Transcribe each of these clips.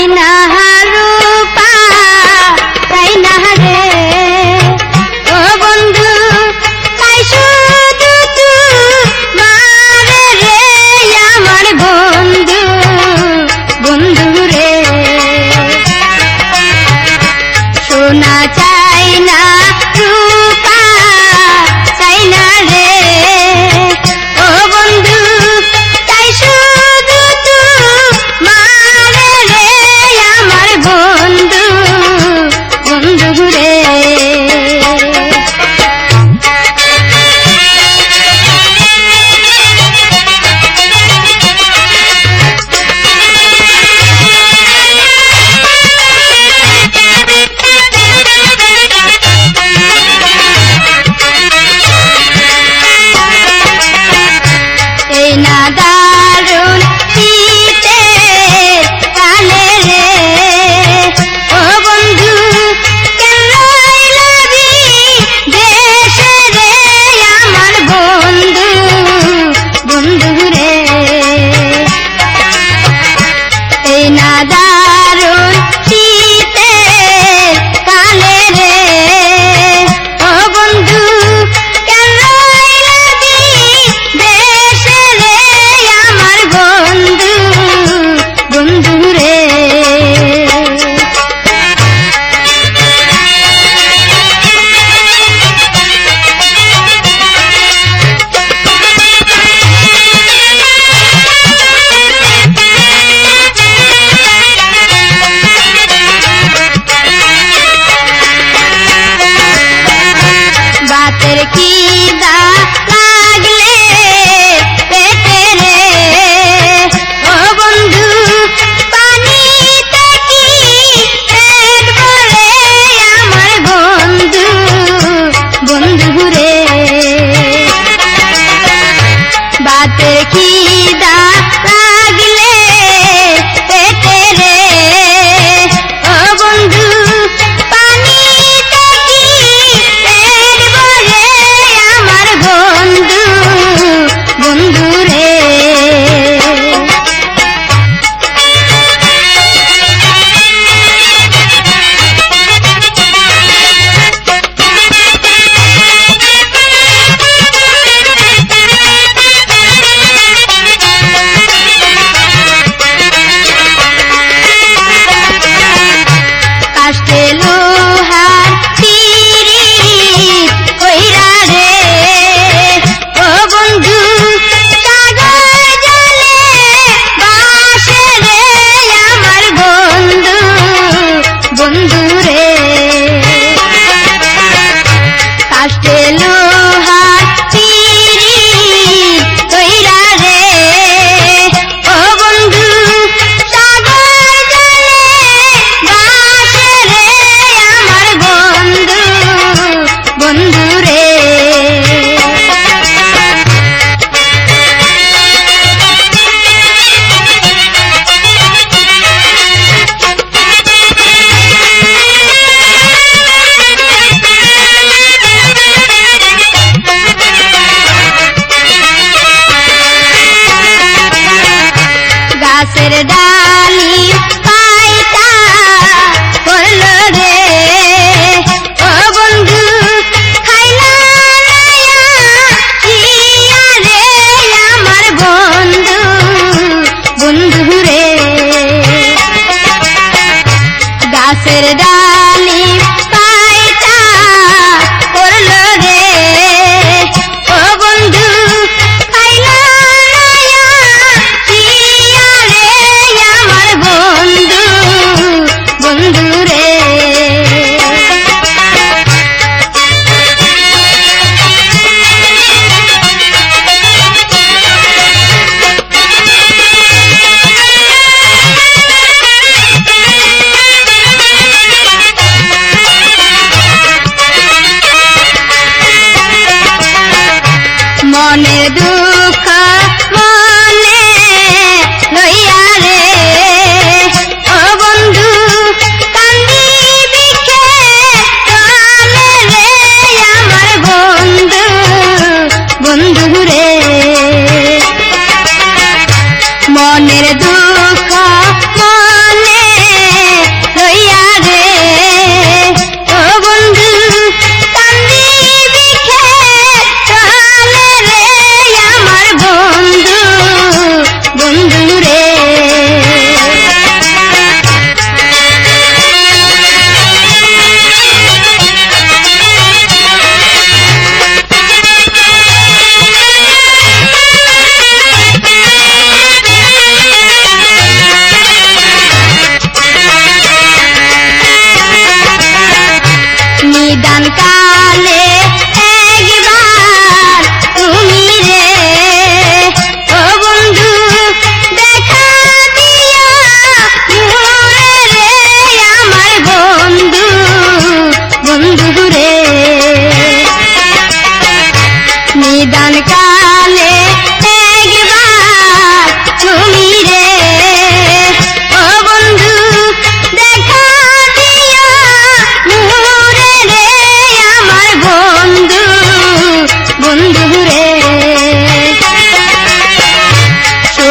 না রূপা চাই না রে ও বন্ধু তাই শুধু তোমারে রে আমার বন্ধু বন্ধু রে সোনা চাই না রূপা চাই না রে ও বন্ধু তাই শুধু তোমারে রে আমার বন্ধু বন্ধু রে এই না দারুণ শীতের কালে রে ও বন্ধু কেন রইলি দেশে রে আমার বন্ধু বন্ধু রে এই না দারুণ শীতের কালে রে ও বন্ধু কেন রইলি দেশে রে আমার বন্ধু বন্ধু রে বাতের খিদা লাগলে পেটে রে ও বন্ধু পানিতে কি পেট ভরে আমার বন্ধু বন্ধু রে বাতের খিদা লাগলে পেটে রে ও বন্ধু পানিতে কি পেট ভরে আমার বন্ধু বন্ধু রে কাষ্টে লোহার পিরিত কইরা রে ও বন্ধু সাগর জলে বাসে রে আমার বন্ধু বন্ধু রে কাষ্টে লোহার পিরিত কইরা রে ও বন্ধু সাগর জলে বাসে রে আমার বন্ধু বন্ধু রে গাছের ডালি পাইতা পড়ল রে ও বন্ধু খাইলা নাইয়া রে আমার বন্ধু বন্ধু রে গাছের ডালি পাইতা পড়ল রে ও বন্ধু খাইলা নাইয়া রে আমার বন্ধু বন্ধু রে মনের দুঃখ মনে লইয়া রে ও বন্ধু কান্দি বিখে কালে রে আমার বন্ধু বন্ধু রে মনের দুঃখ মনে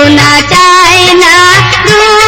না চায় না